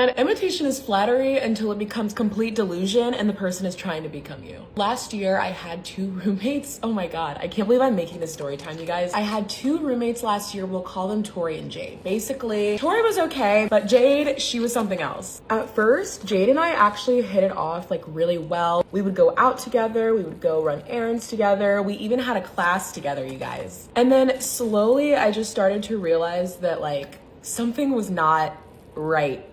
And imitation is flattery until it becomes complete delusion and the person is trying to become you. Last year, I had 2 roommates. Oh my God, I can't believe I'm making this story time, you guys. I had 2 roommates last year. We'll call them Tori and Jade. Basically, Tori was okay, but Jade, she was something else. At first, Jade and I actually hit it off like really well. We would go out together. We would go run errands together. We even had a class together, you guys. And then slowly, I just started to realize that like something was not right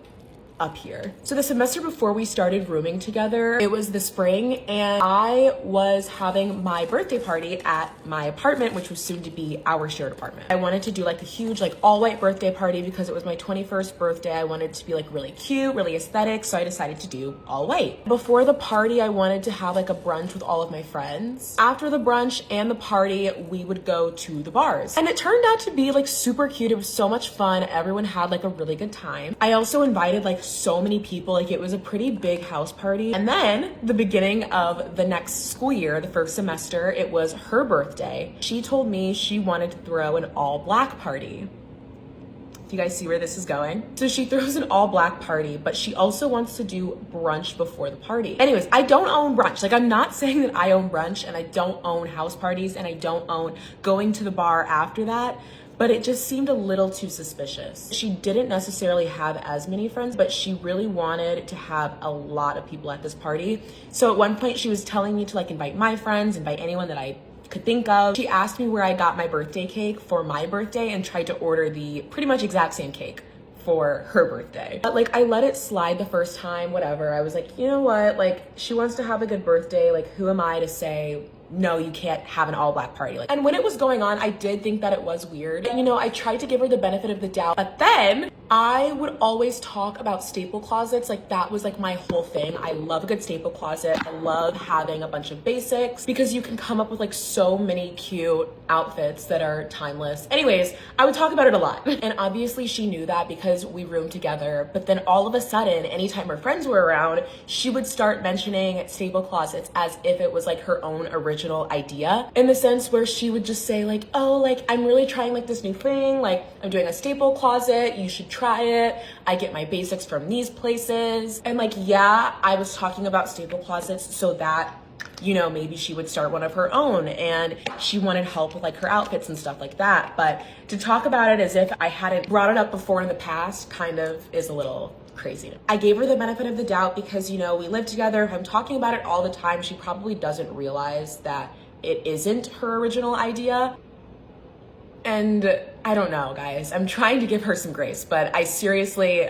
up here. So the semester before we started rooming together, it was the spring and I was having my birthday party at my apartment, which was soon to be our shared apartment. I wanted to do like a huge like all white birthday party because it was my 21st birthday. I wanted to be like really cute, really aesthetic. So I decided to do all white. Before the party, I wanted to have like a brunch with all of my friends. After the brunch and the party, we would go to the bars. And it turned out to be like super cute. It was so much fun. Everyone had like a really good time. I also invited like so many people, like it was a pretty big house party. And then the beginning of the next school year, the first semester, it was her birthday. She told me she wanted to throw an all black party. Do you guys see where this is going? So she throws an all black party, but she also wants to do brunch before the party. Anyways, I don't own brunch. Like I'm not saying that I own brunch and I don't own house parties and I don't own going to the bar after that. But it just seemed a little too suspicious. She didn't necessarily have as many friends, but she really wanted to have a lot of people at this party. So at one point she was telling me to like invite my friends, invite anyone that I could think of. She asked me where I got my birthday cake for my birthday and tried to order the pretty much exact same cake for her birthday. But like I let it slide the first time, whatever. I was like, you know what? Like she wants to have a good birthday. Like who am I to say, no, you can't have an all black party. And when it was going on, I did think that it was weird. You know, I tried to give her the benefit of the doubt, but then I would always talk about staple closets. Like that was like my whole thing. I love a good staple closet. I love having a bunch of basics because you can come up with like so many cute outfits that are timeless. Anyways, I would talk about it a lot. And obviously she knew that because we roomed together. But then all of a sudden, anytime her friends were around, she would start mentioning staple closets as if it was like her own original idea, in the sense where she would just say like, oh, like I'm really trying like this new thing, like I'm doing a staple closet, you should try it. I get my basics from these places. And like, yeah, I was talking about staple closets so that, you know, maybe she would start one of her own and she wanted help with like her outfits and stuff like that. But to talk about it as if I hadn't brought it up before in the past kind of is a little crazy. I gave her the benefit of the doubt because, you know, we live together. If I'm talking about it all the time, she probably doesn't realize that it isn't her original idea. And I don't know, guys. I'm trying to give her some grace, but I seriously,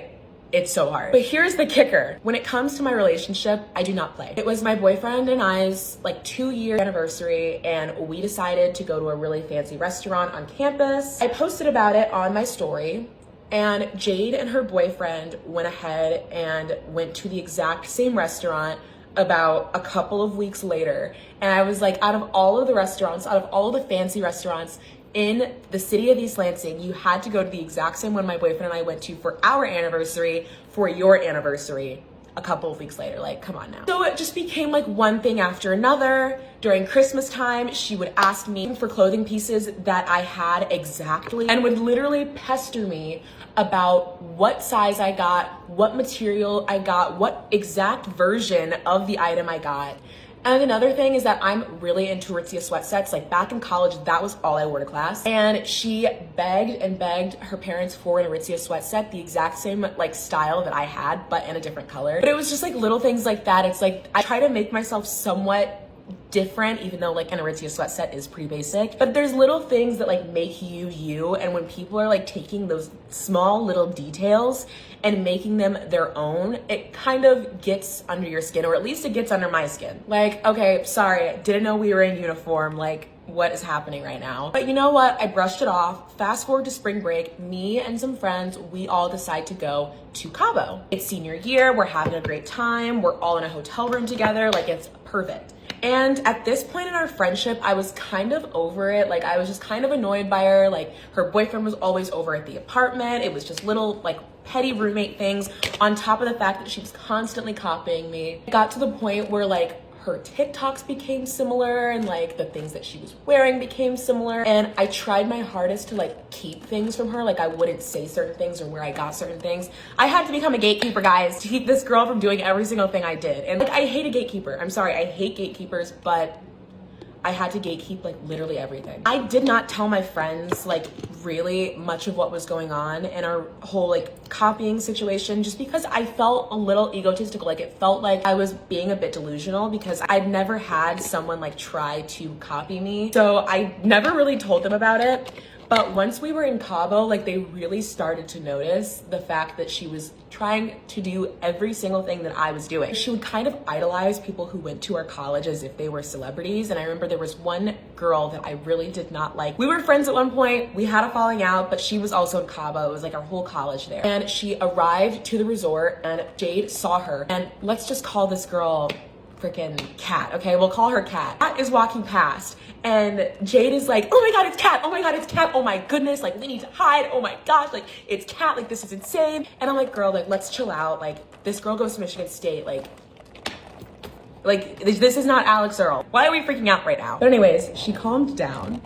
it's so hard. But here's the kicker. When it comes to my relationship, I do not play. It was my boyfriend and I's like 2-year anniversary and we decided to go to a really fancy restaurant on campus. I posted about it on my story. And Jade and her boyfriend went ahead and went to the exact same restaurant about a couple of weeks later. And I was like, out of all of the restaurants, out of all of the fancy restaurants in the city of East Lansing, you had to go to the exact same one my boyfriend and I went to for our anniversary, for your anniversary a couple of weeks later. Like, come on now. So it just became like one thing after another. During Christmas time, she would ask me for clothing pieces that I had exactly and would literally pester me about what size I got, what material I got, what exact version of the item I got. And another thing is that I'm really into Aritzia sweat sets. Like back in college, that was all I wore to class. And she begged and begged her parents for an Aritzia sweat set, the exact same like style that I had, but in a different color. But it was just like little things like that. It's like, I try to make myself somewhat different, even though like an Aritzia sweat set is pretty basic, but there's little things that like make you you. And when people are like taking those small little details and making them their own, it kind of gets under your skin, or at least it gets under my skin. Like, okay, sorry, didn't know we were in uniform. Like, what is happening right now? But you know what? I brushed it off. Fast forward to spring break, me and some friends, we all decide to go to Cabo. It's senior year, we're having a great time. We're all in a hotel room together, like it's perfect. And at this point in our friendship, I was kind of over it. Like I was just kind of annoyed by her. Like her boyfriend was always over at the apartment. It was just little like petty roommate things on top of the fact that she was constantly copying me. It got to the point where like her TikToks became similar, and like the things that she was wearing became similar. And I tried my hardest to like keep things from her. Like I wouldn't say certain things or where I got certain things. I had to become a gatekeeper, guys, to keep this girl from doing every single thing I did. And like, I hate a gatekeeper. I'm sorry, I hate gatekeepers, but I had to gatekeep like literally everything. I did not tell my friends like really much of what was going on in our whole like copying situation, just because I felt a little egotistical. Like it felt like I was being a bit delusional because I'd never had someone like try to copy me. So I never really told them about it. But once we were in Cabo, like they really started to notice the fact that she was trying to do every single thing that I was doing. She would kind of idolize people who went to our college as if they were celebrities. And I remember there was one girl that I really did not like. We were friends at one point, we had a falling out, but she was also in Cabo. It was like our whole college there. And she arrived to the resort and Jade saw her. And let's just call this girl freaking Cat, okay? We'll call her Cat. Cat is walking past and Jade is like, oh my God, it's Cat. Oh my God, it's Cat. Oh my goodness, like we need to hide. Oh my gosh, like it's Cat. Like this is insane. And I'm like, girl, like let's chill out. Like this girl goes to Michigan State. Like this is not Alex Earl. Why are we freaking out right now? But anyways, she calmed down.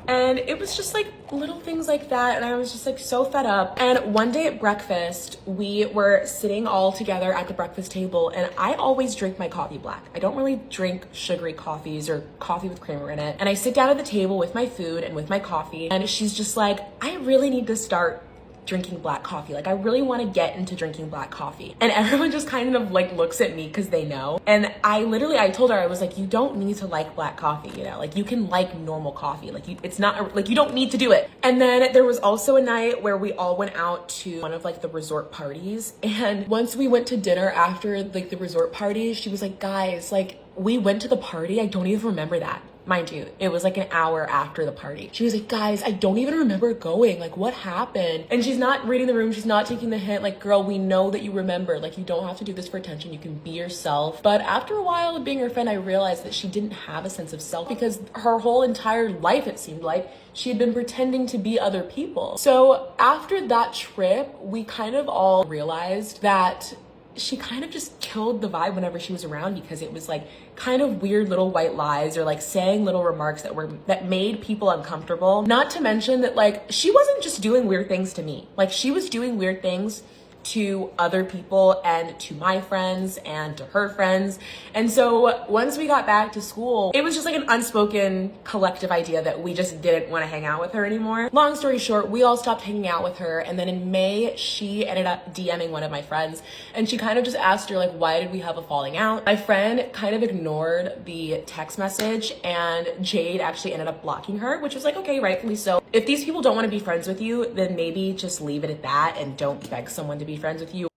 And it was just like little things like that. And I was just like so fed up. And one day at breakfast, we were sitting all together at the breakfast table. And I always drink my coffee black. I don't really drink sugary coffees or coffee with creamer in it. And I sit down at the table with my food and with my coffee. And she's just like, I really need to start drinking black coffee. Like I really want to get into drinking black coffee. And everyone just kind of like looks at me because they know. And I told her, I was like, you don't need to like black coffee, you know, like you can like normal coffee. Like it's not like you don't need to do it. And then there was also a night where we all went out to one of like the resort parties. And once we went to dinner after like the resort party, she was like, guys, like we went to the party. I don't even remember that. Mind you, it was like an hour after the party. She was like, guys, I don't even remember going. Like, what happened? And she's not reading the room. She's not taking the hint. Like, girl, we know that you remember. Like, you don't have to do this for attention. You can be yourself. But after a while of being her friend, I realized that she didn't have a sense of self because her whole entire life, it seemed like, she had been pretending to be other people. So after that trip, we kind of all realized that she kind of just killed the vibe whenever she was around because it was like kind of weird little white lies or like saying little remarks that made people uncomfortable. Not to mention that like she wasn't just doing weird things to me. Like she was doing weird things to other people and to my friends and to her friends. And so once we got back to school, it was just like an unspoken collective idea that we just didn't want to hang out with her anymore. Long story short, we all stopped hanging out with her. And then in May, she ended up DMing one of my friends and she kind of just asked her like, why did we have a falling out? My friend kind of ignored the text message and Jade actually ended up blocking her, which was like, okay, rightfully so. If these people don't want to be friends with you, then maybe just leave it at that and don't beg someone to be friends with you.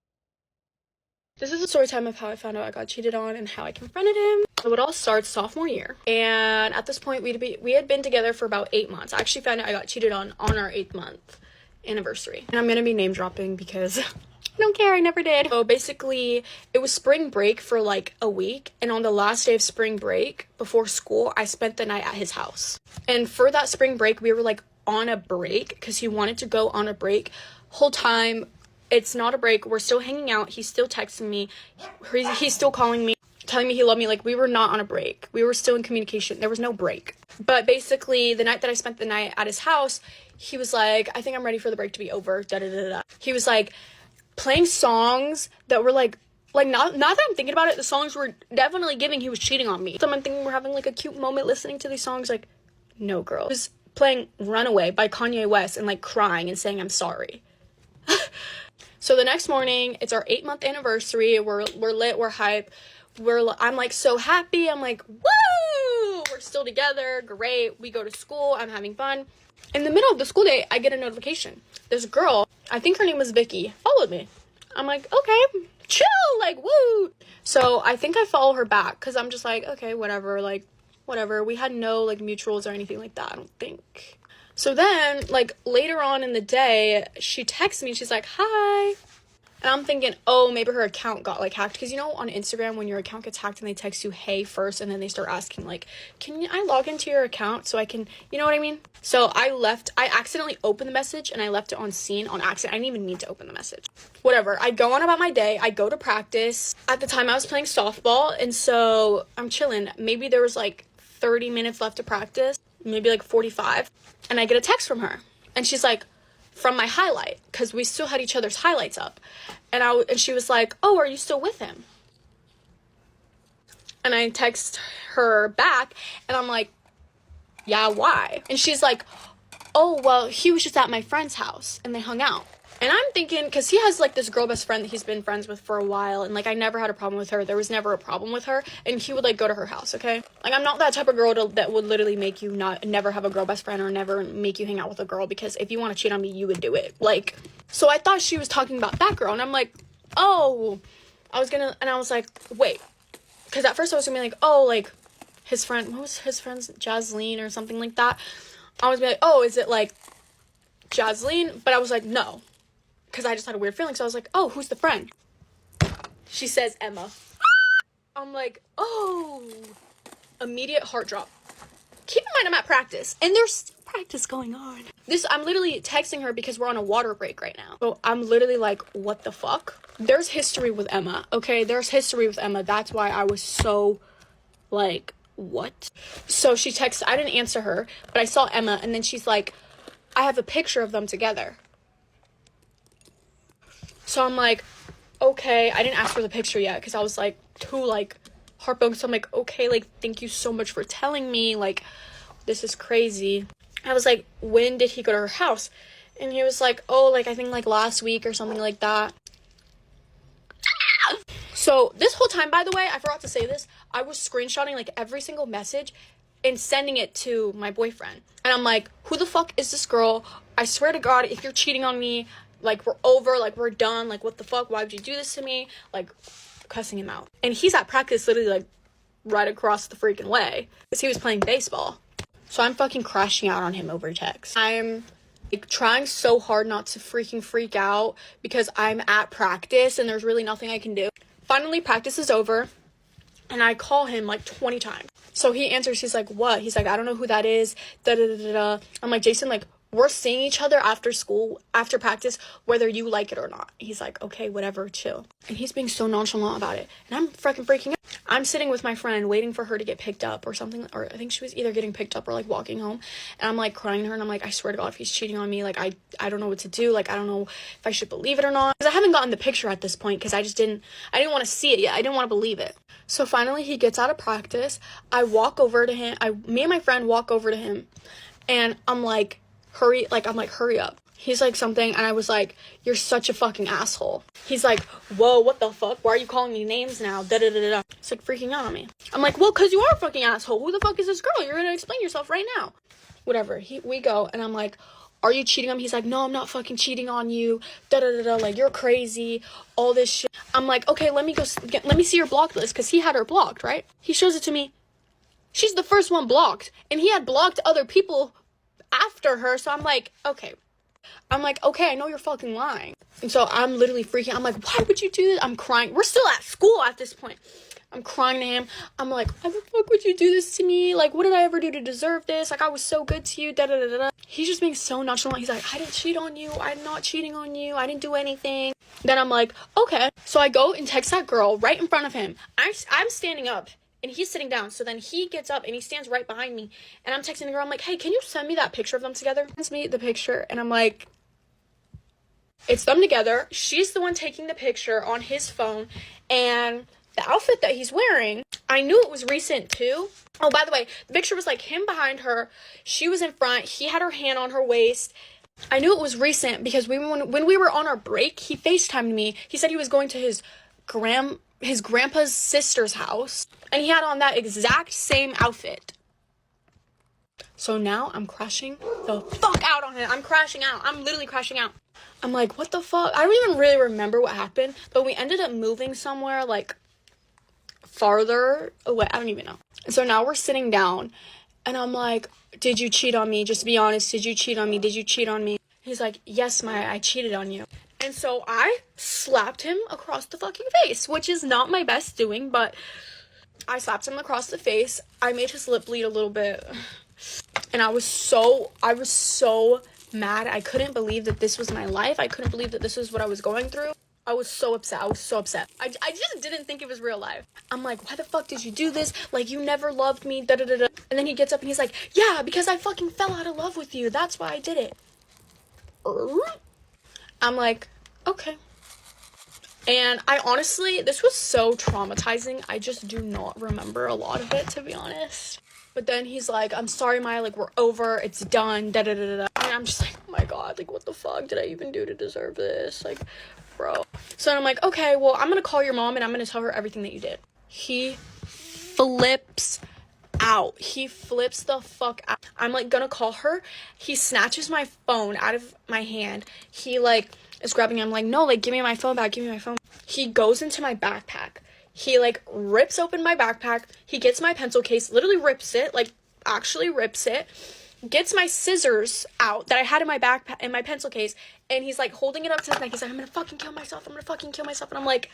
This is a story time of how I found out I got cheated on and how I confronted him. So it all starts sophomore year. And at this point, we had been together for about 8 months. I actually found out I got cheated on our 8th month anniversary. And I'm going to be name dropping because I don't care, I never did. So basically, it was spring break for like a week. And on the last day of spring break, before school, I spent the night at his house. And for that spring break, we were like on a break because he wanted to go on a break. Whole time, it's not a break. We're still hanging out. He's still texting me. He's still calling me, telling me he loved me. Like, we were not on a break. We were still in communication. There was no break. But basically, the night that I spent the night at his house, he was like, I think I'm ready for the break to be over. Da da da da. He was like playing songs that were like not that I'm thinking about it, the songs were definitely giving he was cheating on me. So I'm thinking we're having like a cute moment listening to these songs. Like, no, girl. He was playing Runaway by Kanye West and like crying and saying I'm sorry. So the next morning, it's our 8-month anniversary. We're lit, we're hype. I'm like so happy. I'm like, woo! We're still together. Great. We go to school. I'm having fun. In the middle of the school day, I get a notification. There's a girl, I think her name was Vicky, followed me. I'm like, okay, chill, like, woo. So I think I follow her back because I'm just like, okay, whatever, like, whatever. We had no like mutuals or anything like that, I don't think. So then, like, later on in the day, she texts me, she's like, hi. And I'm thinking, oh, maybe her account got like hacked, because you know on Instagram when your account gets hacked and they text you hey first, and then they start asking like, can I log into your account so I can, you know what I mean? So I accidentally opened the message and I left it on scene on accident. I didn't even mean to open the message. Whatever, I go on about my day. I go to practice. At the time I was playing softball, and so I'm chilling. Maybe there was like 30 minutes left to practice, maybe like 45, and I get a text from her, and she's like, from my highlight, because we still had each other's highlights up, and she was like, oh, are you still with him? And I text her back, and I'm like, yeah, why? And she's like, oh, well, he was just at my friend's house and they hung out. And I'm thinking, because he has like this girl best friend that he's been friends with for a while, and like I never had a problem with her. There was never a problem with her, and he would like go to her house, okay? Like I'm not that type of girl that would literally make you never have a girl best friend or never make you hang out with a girl, because if you want to cheat on me, you would do it. Like, so I thought she was talking about that girl, and I'm like, oh, I was like, wait, because at first I was gonna be like, oh, like his friend, what was his friend's, Jasleen or something like that. I was gonna be like, oh, is it like Jasleen? But I was like, no. Because I just had a weird feeling. So I was like, oh, who's the friend? She says Emma. I'm like, oh. Immediate heart drop. Keep in mind I'm at practice, and there's still practice going on. I'm literally texting her because we're on a water break right now. So I'm literally like, what the fuck? There's history with Emma, okay? There's history with Emma. That's why I was so like, what? So she texted, I didn't answer her, but I saw Emma, and then she's like, I have a picture of them together. So I'm like, okay, I didn't ask for the picture yet because I was like too like heartbroken. So I'm like, okay, like thank you so much for telling me, like this is crazy. I was like, when did he go to her house? And he was like, oh, like I think like last week or something like that. So this whole time, by the way, I forgot to say this, I was screenshotting like every single message and sending it to my boyfriend. And I'm like, who the fuck is this girl? I swear to God, if you're cheating on me, like, we're over, like, we're done, like, what the fuck, why would you do this to me, like, cussing him out. And he's at practice literally, like, right across the freaking way, because he was playing baseball. So I'm fucking crashing out on him over text. I'm, like, trying so hard not to freaking freak out, because I'm at practice, and there's really nothing I can do. Finally, practice is over, and I call him, like, 20 times. So he answers, he's like, what? He's like, I don't know who that is, da-da-da-da-da. I'm like, Jason, like, we're seeing each other after school, after practice, whether you like it or not. He's like, okay, whatever, chill. And he's being so nonchalant about it. And I'm freaking freaking out. I'm sitting with my friend waiting for her to get picked up or something. Or I think she was either getting picked up or like walking home. And I'm like crying to her, and I'm like, I swear to God, if he's cheating on me, like I don't know what to do. Like I don't know if I should believe it or not. Because I haven't gotten the picture at this point, because I didn't want to see it yet. I didn't want to believe it. So finally he gets out of practice. I walk over to him. Me and my friend walk over to him, and I'm like, hurry up. He's like something, and I was like, you're such a fucking asshole. He's like, whoa, what the fuck? Why are you calling me names now? Da da da da. It's like freaking out on me. I'm like, well, cause you are a fucking asshole. Who the fuck is this girl? You're gonna explain yourself right now. Whatever. We go, and I'm like, are you cheating on me? He's like, no, I'm not fucking cheating on you. Da da da da. Like, you're crazy. All this shit. I'm like, okay, let me see your blocked list, cause he had her blocked, right? He shows it to me. She's the first one blocked, and he had blocked other people after her. So I'm like, okay, I know you're fucking lying. And so I'm literally freaking. I'm like, why would you do this? I'm crying. We're still at school at this point. I'm crying to him. I'm like, why the fuck would you do this to me? Like, what did I ever do to deserve this? Like, I was so good to you. Da da da da. He's just being so nonchalant. He's like, I didn't cheat on you. I'm not cheating on you. I didn't do anything. Then I'm like, okay. So I go and text that girl right in front of him. I'm standing up, and he's sitting down. So then he gets up, and he stands right behind me. And I'm texting the girl. I'm like, hey, can you send me that picture of them together? Sends me the picture, and I'm like, it's them together. She's the one taking the picture on his phone. And the outfit that he's wearing, I knew it was recent too. Oh, by the way, the picture was like him behind her. She was in front. He had her hand on her waist. I knew it was recent because when we were on our break, he FaceTimed me. He said he was going to his grandpa's sister's house, and he had on that exact same outfit. So now I'm crashing the fuck out on him. I'm crashing out. I'm literally crashing out. I'm like, what the fuck? I don't even really remember what happened, but we ended up moving somewhere like farther away. I don't even know. And so now we're sitting down, and I'm like, did you cheat on me? Just be honest. Did you cheat on me? Did you cheat on me? He's like, yes, Maya, I cheated on you. And so I slapped him across the fucking face, which is not my best doing, but I slapped him across the face. I made his lip bleed a little bit. And I was so mad. I couldn't believe that this was my life. I couldn't believe that this was what I was going through. I was so upset. I just didn't think it was real life. I'm like, why the fuck did you do this? Like, you never loved me, da da da da. And then he gets up and he's like, yeah, because I fucking fell out of love with you. That's why I did it. I'm like, okay. And I honestly, this was so traumatizing. I just do not remember a lot of it, to be honest. But then he's like, I'm sorry, Maya, like, we're over, it's done, da da da da. And I'm just like, oh my god, like, what the fuck did I even do to deserve this? Like, bro. So I'm like, okay, well, I'm gonna call your mom and I'm gonna tell her everything that you did. He flips out. He flips the fuck out. I'm like gonna call her. He snatches my phone out of my hand. He like is grabbing it. I'm like, no, like, give me my phone back, give me my phone. He goes into my backpack. He like rips open my backpack. He gets my pencil case, literally rips it, like actually rips it, gets my scissors out that I had in my backpack, in my pencil case, and he's like holding it up to his neck. He's like, I'm gonna fucking kill myself, I'm gonna fucking kill myself. And I'm like,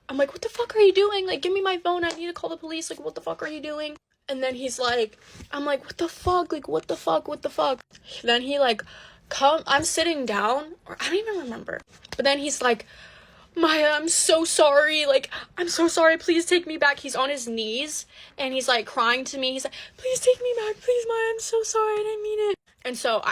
what the fuck are you doing? Like, give me my phone, I need to call the police. Like, what the fuck are you doing? And then he's like, I'm like, what the fuck? Like, what the fuck? What the fuck? Then he like, I'm sitting down, or I don't even remember. But then he's like, Maya, I'm so sorry. Like, I'm so sorry. Please take me back. He's on his knees and he's like crying to me. He's like, please take me back. Please, Maya, I'm so sorry. I didn't mean it. And so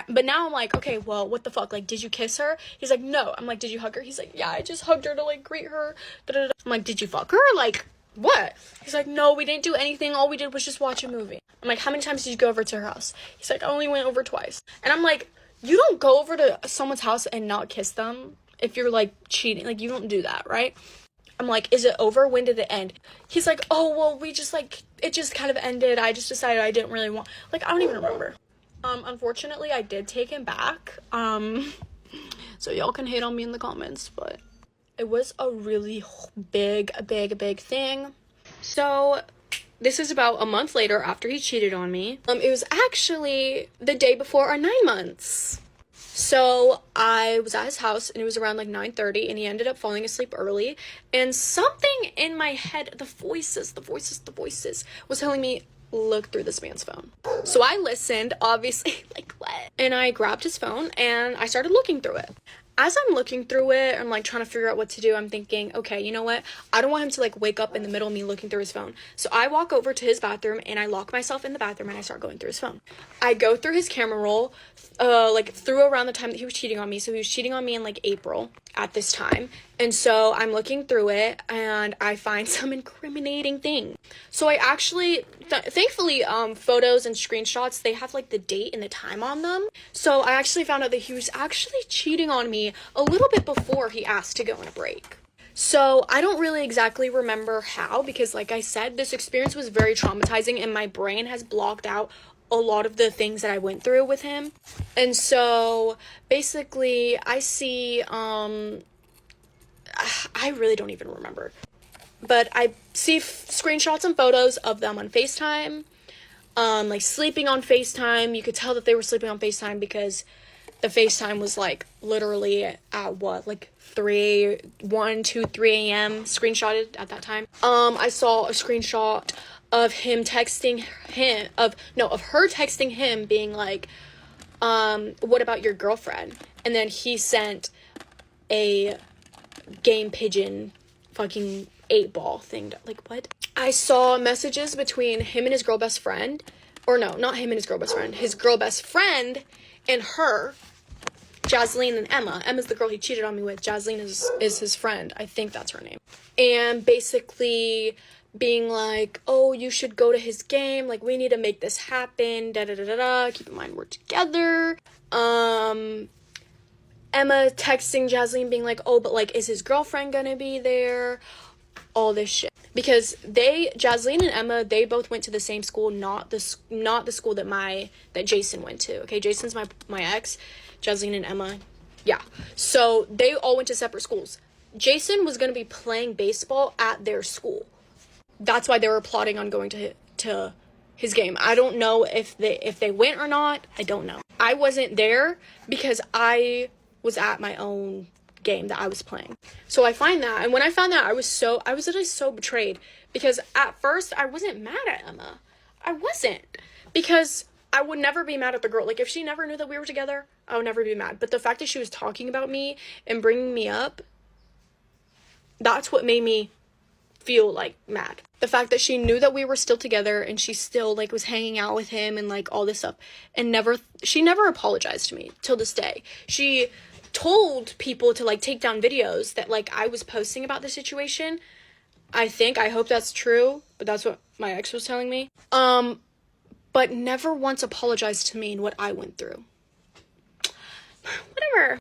but now I'm like, okay, well, what the fuck? Like, did you kiss her? He's like, no. I'm like, did you hug her? He's like, yeah, I just hugged her to like greet her. Da-da-da. I'm like, did you fuck her? Like, what? He's like, no, we didn't do anything. All we did was just watch a movie. I'm like, how many times did you go over to her house? He's like, I only went over twice. And I'm like, you don't go over to someone's house and not kiss them if you're like cheating. Like, you don't do that, right? I'm like, is it over? When did it end? He's like, oh, well, we just like, it just kind of ended. I just decided I didn't really want, like, I don't even remember. Unfortunately, I did take him back. So y'all can hate on me in the comments, but it was a really big thing. So this is about a month later after he cheated on me. It was actually the day before our 9 months. So I was at his house and it was around like 9:30 and he ended up falling asleep early. And something in my head, the voices was telling me, look through this man's phone. So I listened, obviously, like, what? And I grabbed his phone and I started looking through it. As I'm looking through it, I'm like trying to figure out what to do. I'm thinking, okay, you know what? I don't want him to like wake up in the middle of me looking through his phone. So I walk over to his bathroom and I lock myself in the bathroom and I start going through his phone. I go through his camera roll, like through around the time that he was cheating on me. So he was cheating on me in like April at this time. And so I'm looking through it and I find some incriminating thing. So I actually, thankfully, photos and screenshots, they have like the date and the time on them. So I actually found out that he was actually cheating on me a little bit before he asked to go on a break. So I don't really exactly remember how, because like I said, this experience was very traumatizing and my brain has blocked out a lot of the things that I went through with him. And so basically I see, I really don't even remember, but I see screenshots and photos of them on FaceTime, like sleeping on FaceTime. You could tell that they were sleeping on FaceTime because the FaceTime was like literally at what, like 3 a.m. screenshotted at that time. I saw a screenshot of him texting him, of her texting him being like, what about your girlfriend? And then he sent a game pigeon fucking 8-ball thing. Like, what? I saw messages between him and his girl best friend, or no, not him and his girl best friend, his girl best friend and her, Jasleen and Emma. Emma's the girl he cheated on me with. Jasleen is his friend. I think that's her name. And basically being like, oh, you should go to his game. Like, we need to make this happen. Da da da da da. Keep in mind, we're together. Emma texting Jasleen being like, oh, but like, is his girlfriend gonna be there? All this shit. Because Jasleen and Emma, they both went to the same school, not the school that Jason went to. Okay, Jason's my ex. Jasleen and Emma, yeah. So they all went to separate schools. Jason was gonna be playing baseball at their school. That's why they were plotting on going to his game. I don't know if they went or not. I don't know. I wasn't there because I was at my own game that I was playing. So I find that, and when I found that, I was literally so betrayed, because at first I wasn't mad at Emma. I wasn't, because I would never be mad at the girl. Like, if she never knew that we were together, I would never be mad. But the fact that she was talking about me and bringing me up, that's what made me feel like mad. The fact that she knew that we were still together and she still like was hanging out with him and like all this stuff, and she never apologized to me till this day. She told people to like take down videos that like I was posting about the situation. I hope that's true, but that's what my ex was telling me. But never once apologized to me and what I went through. Whatever.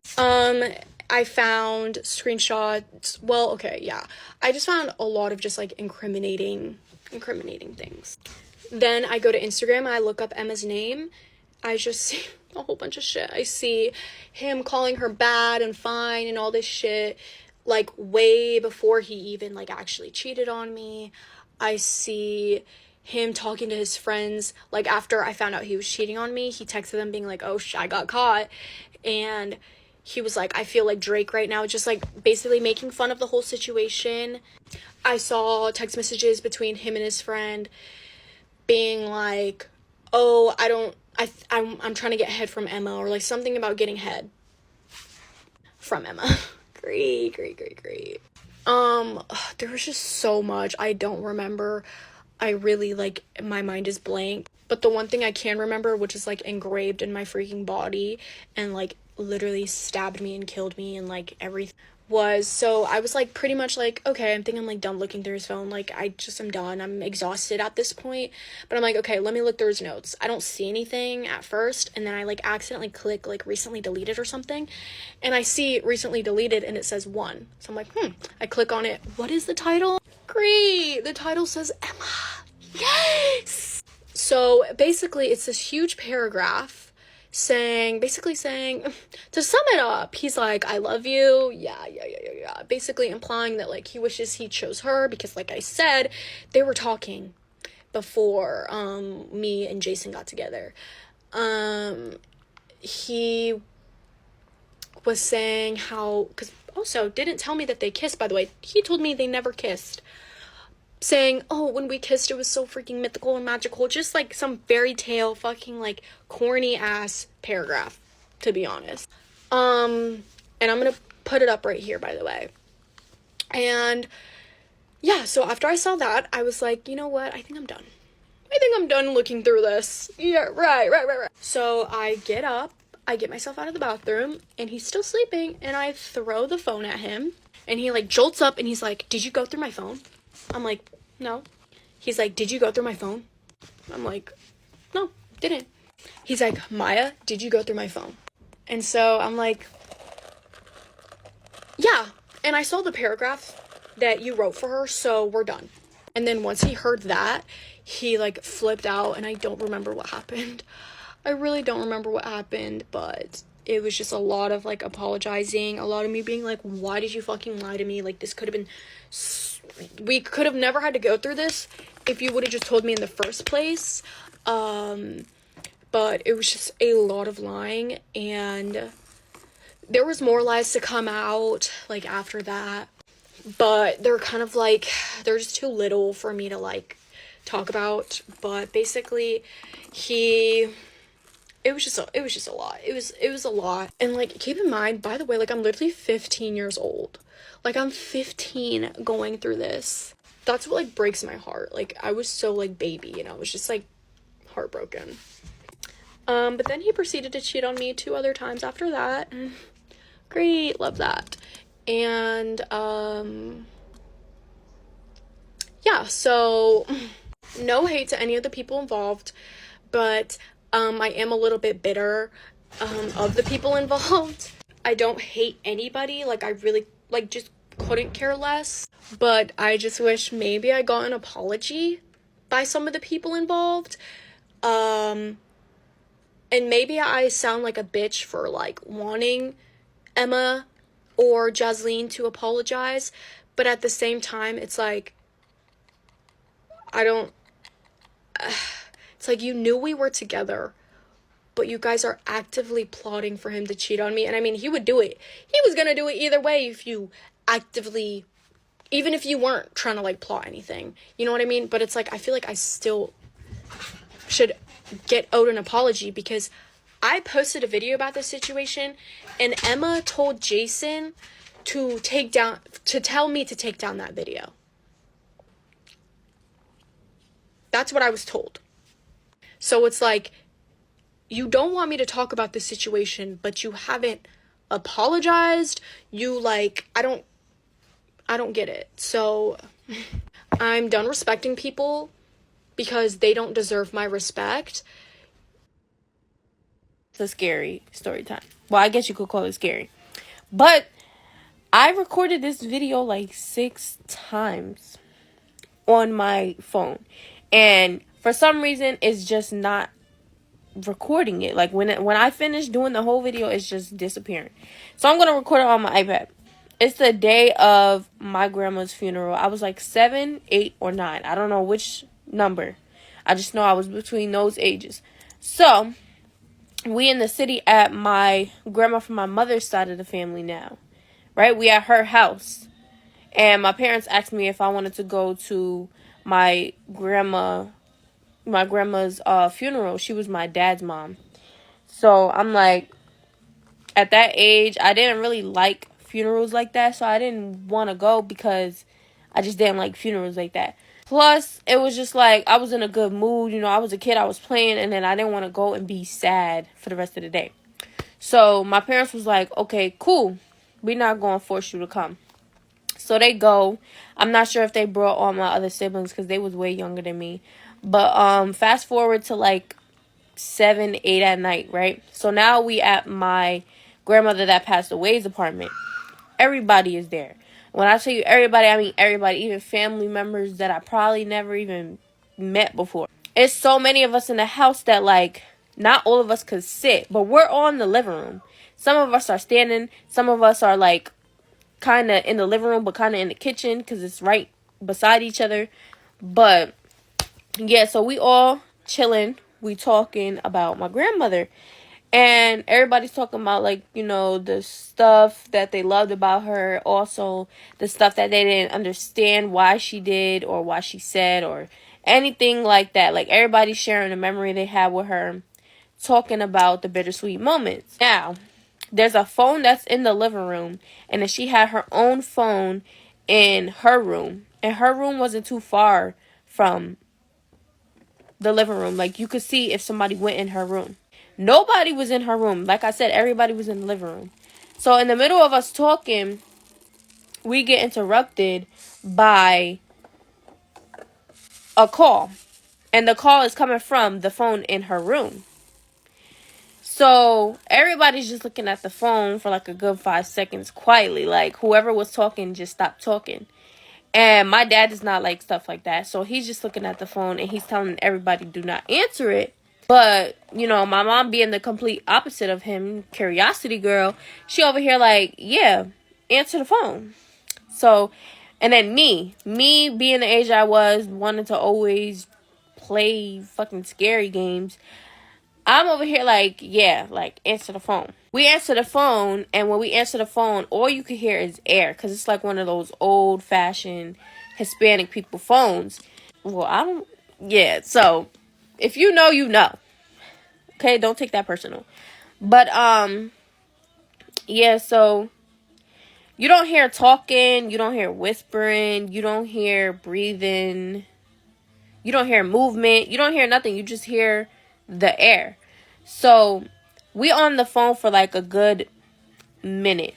I found screenshots. Well, okay, yeah. I just found a lot of just like incriminating things. Then I go to Instagram and I look up Emma's name. I just see a whole bunch of shit. I see him calling her bad and fine and all this shit, like way before he even like actually cheated on me. I see him talking to his friends, like after I found out he was cheating on me, he texted them being like, oh, I got caught. And he was like, I feel like Drake right now, just like basically making fun of the whole situation. I saw text messages between him and his friend being like, oh, I'm trying to get head from Emma, or like something about getting head from Emma. Great. There was just so much I don't remember. I really, like, my mind is blank. But the one thing I can remember, which is like engraved in my freaking body and like literally stabbed me and killed me and like everything, was, so I was like pretty much like, okay, I'm like done looking through his phone. Like, I'm done. I'm exhausted at this point. But I'm like, okay, let me look through his notes. I don't see anything at first, and then I like accidentally click like recently deleted or something, and I see recently deleted and it says 1. So I'm like, I click on it. What is the title? Great. The title says Emma. Yes. So basically it's this huge paragraph basically saying, to sum it up, he's like, I love you, yeah, basically implying that, like, he wishes he chose her, because, like I said, they were talking before, me and Jason got together. He was saying how, because also, didn't tell me that they kissed, by the way, he told me they never kissed. Saying, oh, when we kissed, it was so freaking mythical and magical. Just, like, some fairy tale fucking, like, corny-ass paragraph, to be honest. And I'm gonna put it up right here, by the way. And, yeah, so after I saw that, I was like, you know what? I think I'm done. Looking through this. Yeah, right. So I get up, I get myself out of the bathroom, and he's still sleeping, and I throw the phone at him. And he, like, jolts up, and he's like, did you go through my phone? I'm like, no. He's like, did you go through my phone? I'm like, no, didn't. He's like, Maya, did you go through my phone? And so I'm like, yeah. And I saw the paragraph that you wrote for her, so we're done. And then once he heard that, he like flipped out, and I don't remember what happened. I really don't remember what happened, but it was just a lot of like apologizing, a lot of me being like, why did you fucking lie to me? Like, this could have been, we could have never had to go through this if you would have just told me in the first place. But it was just a lot of lying, and there was more lies to come out like after that, but they're kind of like, they're just too little for me to like talk about. But basically it was just a lot. It was a lot. And like, keep in mind, by the way, like, I'm literally 15 years old. Like, I'm 15 going through this. That's what like breaks my heart. Like, I was so like baby, and I was just like heartbroken. But then he proceeded to cheat on me 2 other times after that. Great, love that. And yeah, so no hate to any of the people involved, but I am a little bit bitter of the people involved. I don't hate anybody, like, I really like just couldn't care less, but I just wish maybe I got an apology by some of the people involved. And maybe I sound like a bitch for like wanting Emma or Jasleen to apologize, but at the same time, it's like, it's like, you knew we were together. but you guys are actively plotting for him to cheat on me. And I mean, he would do it. He was gonna do it either way if you actively, even if you weren't trying to like plot anything. You know what I mean? But it's like, I feel like I still should get owed an apology because I posted a video about this situation and Emma told Jason to tell me to take down that video. That's what I was told. So it's like, you don't want me to talk about this situation, but you haven't apologized. You like, I don't get it. So I'm done respecting people because they don't deserve my respect. It's a scary story time. Well, I guess you could call it scary. But I recorded this video like 6 times on my phone. And for some reason, it's just not recording it. Like when I finish doing the whole video, it's just disappearing. So I'm going to record it on my iPad. It's the day of my grandma's funeral. I was like 7, 8, or 9. I don't know which number. I just know I was between those ages. So we in the city at my grandma from my mother's side of the family now. Right? We at her house. And my parents asked me if I wanted to go to my grandma's funeral. She was my dad's mom. So I'm like, at that age, I didn't really like funerals like that. So I didn't want to go because I just didn't like funerals like that. Plus, it was just like, I was in a good mood. You know, I was a kid, I was playing, and then I didn't want to go and be sad for the rest of the day. So my parents was like, okay, cool. We're not going to force you to come. So they go. I'm not sure if they brought all my other siblings because they was way younger than me. But fast forward to like 7, 8 at night, right? So now we at my grandmother that passed away's apartment. Everybody is there. When I tell you everybody, I mean everybody, even family members that I probably never even met before. It's so many of us in the house that like, not all of us could sit, but we're all in the living room. Some of us are standing. Some of us are like kind of in the living room, but kind of in the kitchen because it's right beside each other. But yeah, so we all chilling. We talking about my grandmother. And everybody's talking about, like, you know, the stuff that they loved about her. Also, the stuff that they didn't understand why she did or why she said or anything like that. Like, everybody's sharing the memory they had with her, talking about the bittersweet moments. Now, there's a phone that's in the living room. And then she had her own phone in her room. And her room wasn't too far from the living room. Like, you could see if somebody went in her room. Nobody was in her room. Like I said, everybody was in the living room. So in the middle of us talking, we get interrupted by a call. And the call is coming from the phone in her room. So everybody's just looking at the phone for like a good 5 seconds quietly. Like whoever was talking just stopped talking. And my dad does not like stuff like that. So he's just looking at the phone and he's telling everybody do not answer it. But, you know, my mom being the complete opposite of him, curiosity girl, she over here like, yeah, answer the phone. So, and then me being the age I was, wanting to always play fucking scary games, I'm over here like, yeah, like, answer the phone. We answer the phone, and when we answer the phone, all you can hear is air, because it's like one of those old-fashioned Hispanic people phones. Well, so if you know, you know. Okay, don't take that personal. But, yeah, so you don't hear talking, you don't hear whispering, you don't hear breathing, you don't hear movement, you don't hear nothing, you just hear the air. So we on the phone for like a good minute,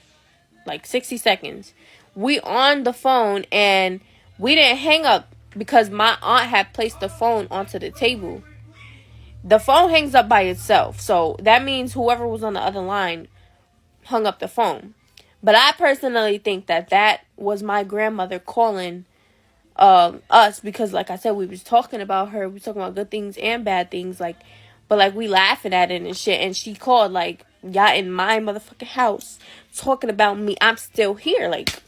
like 60 seconds. We on the phone and we didn't hang up because my aunt had placed the phone onto the table. The phone hangs up by itself. So that means whoever was on the other line hung up the phone. But I personally think that was my grandmother calling us because, like I said, we was talking about her. We was talking about good things and bad things. But we laughing at it and shit. And she called like, y'all in my motherfucking house talking about me. I'm still here. Like,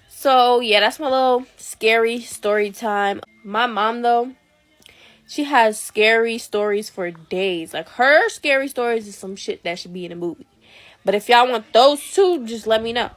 so yeah, that's my little scary story time. My mom, though, She has scary stories for days. Like, her scary stories is some shit that should be in a movie. But if y'all want those two, just let me know.